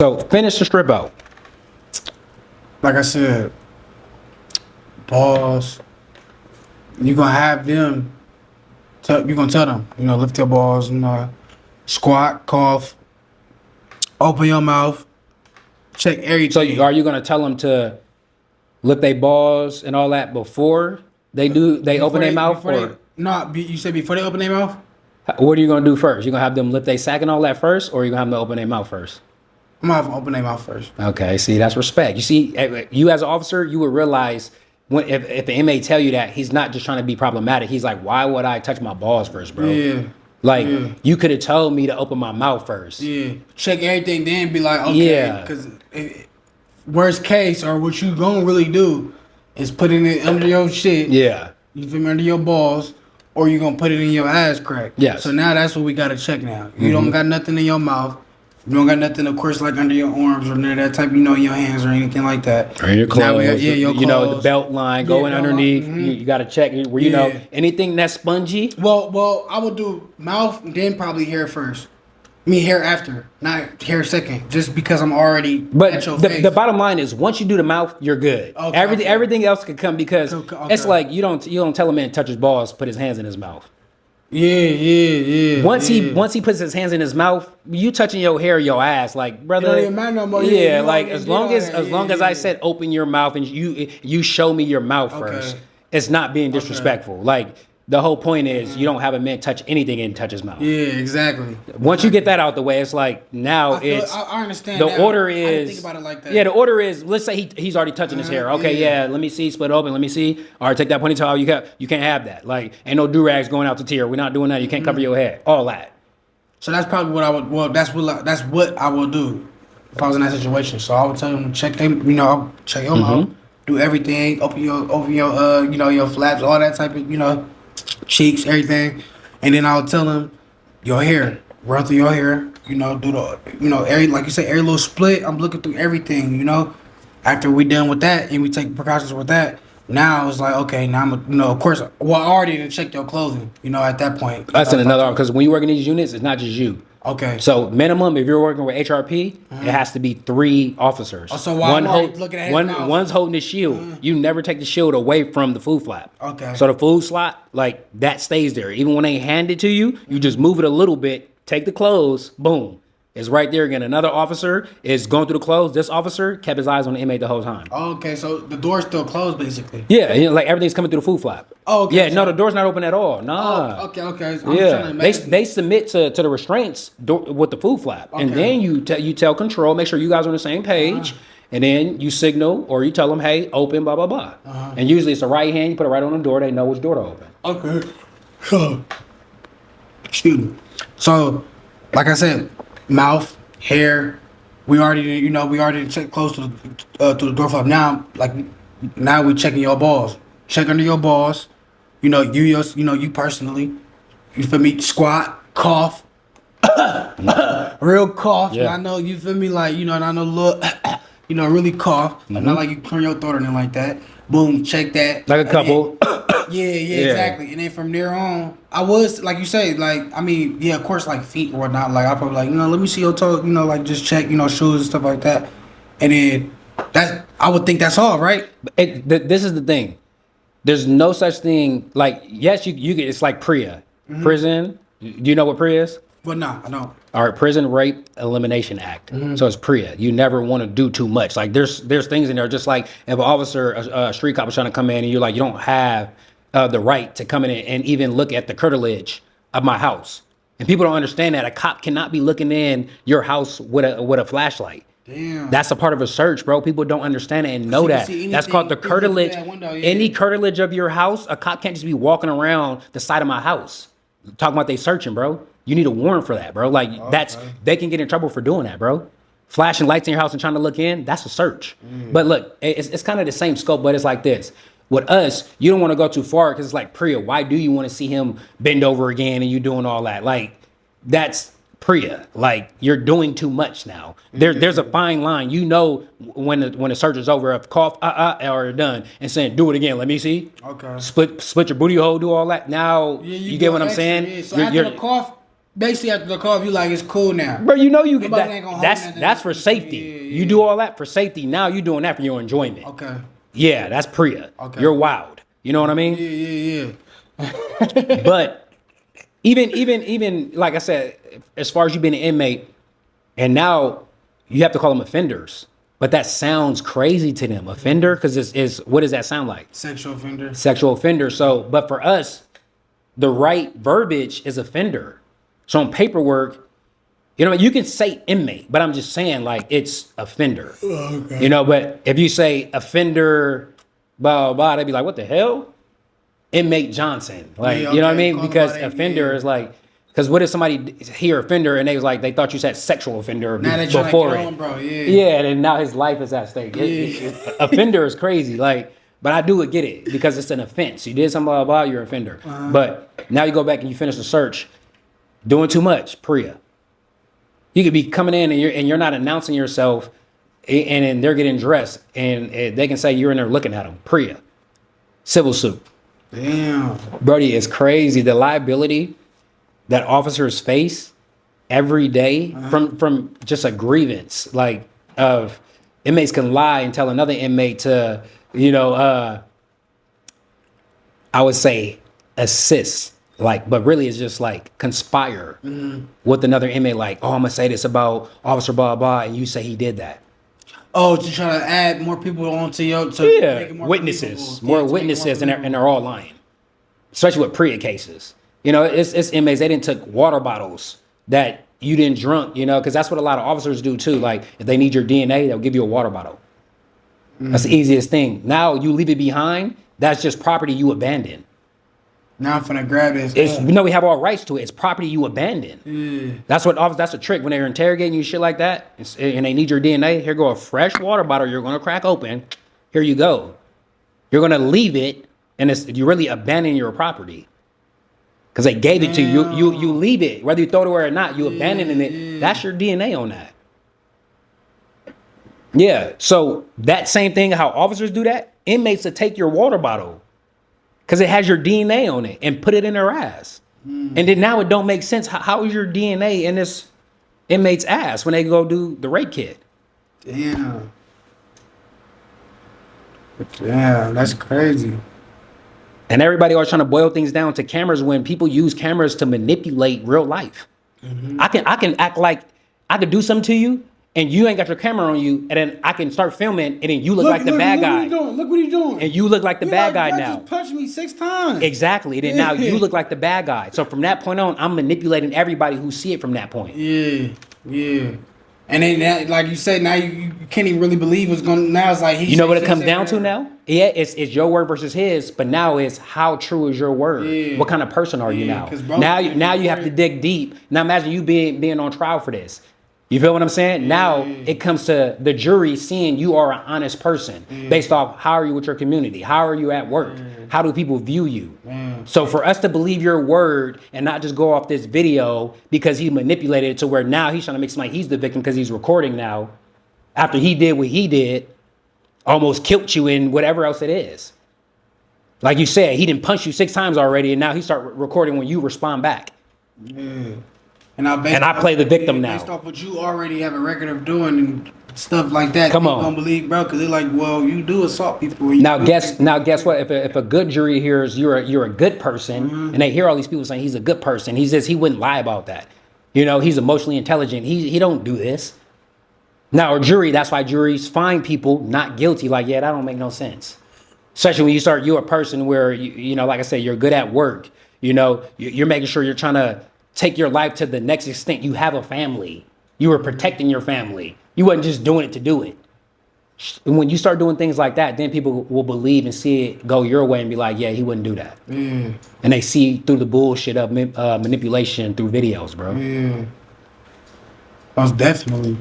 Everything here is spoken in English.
So finish the strip out. Like I said, balls. You gonna have them. You gonna tell them. Lift your balls. Squat, cough, open your mouth, check everything. So are you gonna tell them to lift their balls and all that before they do? They open their mouth, or you said before they open their mouth. What are you gonna do first? You gonna have them lift their sack and all that first, or you gonna have them open their mouth first? I'm gonna have them open their mouth first. Okay, see, that's respect. You see, you as an officer, you would realize if the inmate tell you that, he's not just trying to be problematic. He's like, why would I touch my balls first, bro? Yeah. Like, you could have told me to open my mouth first. Yeah. Check everything, then be like, okay. Yeah. Because worst case, or what you gonna really do, is putting it under your shit. Yeah. You feel me? Under your balls. Or you gonna put it in your ass crack. Yes. So now that's what we gotta check now. You don't got nothing in your mouth. You don't got nothing, of course, like under your arms or none of that type, in your hands or anything like that. Or your clothes. Your clothes. The belt line going underneath. You got to check where, anything that's spongy. Well, I would do mouth, then probably hair first. Hair after, not hair second, just because I'm already at your face. The bottom line is, once you do the mouth, you're good. Okay, everything else can come because it's like you don't tell a man to touch his balls, put his hands in his mouth. Yeah. Once he puts his hands in his mouth, you touching your hair, your ass, like, brother. It don't even matter no more. Yeah, like as long as I said open your mouth and you show me your mouth first, it's not being disrespectful. Like the whole point is you don't have a man touch anything and touch his mouth. Yeah, exactly. Once you get that out the way, it's like now I understand. The order is. I didn't think about it like that. Yeah, the order is. Let's say he's already touching his hair. Okay, let me see, split open. Let me see. All right, take that ponytail out. You can't have that. Like, ain't no do rags going out to tear. We're not doing that. You can't cover your head. All that. So that's probably what I would. Well, that's what I would do if I was in that situation. So I would tell them to check them. Check your mouth, do everything. Open your your flaps, all that type of cheeks, everything, and then I'll tell them your hair, run through your hair, do the every, like you said, every little split. I'm looking through everything, After we done with that and we take precautions with that, now it's like, okay, now I'm of course, well, I already didn't check your clothing, at that point. That's in another, because when you work in these units, it's not just you. Okay. So minimum, if you're working with HRP, it has to be 3 officers. Oh, so while I'm looking at his mouth. One's holding the shield. You never take the shield away from the food flap. Okay. So the food slot, like, that stays there. Even when they hand it to you, you just move it a little bit, take the clothes, boom. It's right there again. Another officer is going through the clothes. This officer kept his eyes on the inmate the whole time. Okay, so the door's still closed, basically. Yeah, like everything's coming through the food flap. Oh, okay. Yeah, no, the door's not open at all. Nah. Oh, okay. They submit to the restraints with the food flap, and then you tell control, make sure you guys are on the same page, and then you signal or you tell them, hey, open, blah blah blah. And usually it's the right hand. You put it right on the door. They know which door to open. Okay. Excuse me. So, like I said, mouth, hair. We already checked close to the door flap. Now we checking your balls. Check under your balls. You personally. You feel me? Squat, cough, real cough. Yeah. I know you feel me. Like and I know look, really cough. Not like you clear your throat or anything like that. Boom, check that. Like a couple. Yeah, exactly. And then from there on, I was like you say, of course, like feet or whatnot. Like I probably let me see your toe. Like just check, shoes and stuff like that. And then I would think that's all, right? This is the thing. There's no such thing. Like, yes, you get. It's like PREA, prison. Do you know what PREA is? Well, no, I don't. All right, Prison Rape Elimination Act. So it's PREA. You never want to do too much. Like there's things in there, just like if an officer, a street cop is trying to come in and you're like, you don't have the right to come in and even look at the curtilage of my house. And people don't understand that a cop cannot be looking in your house with a flashlight. Damn. That's a part of a search, bro. People don't understand it and know that. That's called the curtilage. Any curtilage of your house, a cop can't just be walking around the side of my house talking about they searching, bro. You need a warrant for that, bro. Like they can get in trouble for doing that, bro. Flashing lights in your house and trying to look in, that's a search. But look, it's kind of the same scope, but it's like this. With us, you don't want to go too far because it's like PREA. Why do you want to see him bend over again and you doing all that? Like, that's PREA. Like, you're doing too much now. There's a fine line. When the search is over, if cough, or done, and saying, do it again. Let me see. Okay. Split your booty hole, do all that. Now, you get what I'm saying? Yeah. So after the cough, basically after the call, you like it's cool now. Bro, you know you get Nobody ain't gonna hold that's nothing. that's for safety. You do all that for safety. Now you doing that for your enjoyment. Okay. Yeah, that's Priya. Okay. You're wild. You know what I mean? Yeah. But even like I said, as far as you being an inmate, and now you have to call them offenders. But that sounds crazy to them. Offender, because it's what does that sound like? Sexual offender. Sexual offender. So, but for us, the right verbiage is offender. So on paperwork, you know, you can say inmate, but I'm just saying like it's offender. Okay. You know, but if you say offender, blah, blah, blah, they'd be like, what the hell? Inmate Johnson. Like, you know what I mean? Because offender is like, because what if somebody hear offender and they was like, they thought you said sexual offender before it. Bro. Yeah, and now his life is at stake. Offender is crazy. Like, but I do get it because it's an offense. You did something, blah, blah, blah, you're an offender. But now you go back and you finish the search, doing too much, Priya. You could be coming in and you're not announcing yourself, and then they're getting dressed, and they can say you're in there looking at them, Priya. Civil suit. Damn. Brody, it's crazy. The liability that officers face every day from just a grievance, like of inmates can lie and tell another inmate to, you know, I would say assist, like, but really it's just like conspire with another inmate, like, oh, I'm gonna say this about officer blah blah, and you say he did that. Oh, to try to add more people onto your make it more witnesses, more witnesses, and they're all lying, especially with Priya cases. You know, it's inmates. They didn't took water bottles that you didn't drunk. You know, because that's what a lot of officers do too. Like if they need your DNA, they'll give you a water bottle. That's the easiest thing. Now you leave it behind. That's just property you abandon. Now I'm finna grab this. You know, we have all rights to it. It's property you abandon. Yeah. That's a trick when they're interrogating you, shit like that, and they need your DNA. Here go a fresh water bottle. You're gonna crack open. Here you go. You're gonna leave it, and you really abandon your property. Because they gave it to you. You leave it. Whether you throw it away or not, you abandon it. Yeah. That's your DNA on that. Yeah. So that same thing, how officers do that, inmates will take your water bottle because it has your DNA on it and put it in their ass. And then now it don't make sense. How is your DNA in this inmate's ass when they go do the rape kit? Damn. Damn, that's crazy. And everybody always trying to boil things down to cameras when people use cameras to manipulate real life. I can act like I could do something to you and you ain't got your camera on you, and then I can start filming and then you look like the bad guy. Look what you doing. And you look like the bad guy now. Just punched me 6 times. Exactly. And then now you look like the bad guy. So from that point on, I'm manipulating everybody who see it from that point. Yeah. And then, like you said, now you can't even really believe what's going. Now it's like you know what it comes down to now? Yeah, it's your word versus his, but now it's how true is your word? Yeah. What kind of person are you now? Now you have to dig deep. Now imagine you being on trial for this. You feel what I'm saying? Now it comes to the jury seeing you are an honest person based off how are you with your community? How are you at work? How do people view you? So for us to believe your word and not just go off this video because he manipulated it to where now he's trying to make somebody he's the victim because he's recording now after he did what he did, almost killed you in whatever else it is. Like you said, he didn't punch you 6 times already and now he start recording when you respond back. Yeah. And I play the victim now. Based off what you already have a record of doing and stuff like that. Come on. Don't believe, bro, because they're like, well, you do assault people. Now guess what? If a good jury hears you're a good person, and they hear all these people saying he's a good person, he wouldn't lie about that. You know, he's emotionally intelligent. He don't do this. Now a jury, that's why juries find people not guilty. Like, yeah, that don't make no sense. Especially when you're a person where you know, like I said, you're good at work. You know, you're making sure you're trying to take your life to the next extent. You have a family. You were protecting your family. You wasn't just doing it to do it. And when you start doing things like that, then people will believe and see it go your way and be like, yeah, he wouldn't do that. And they see through the bullshit of manipulation through videos, bro. Most definitely.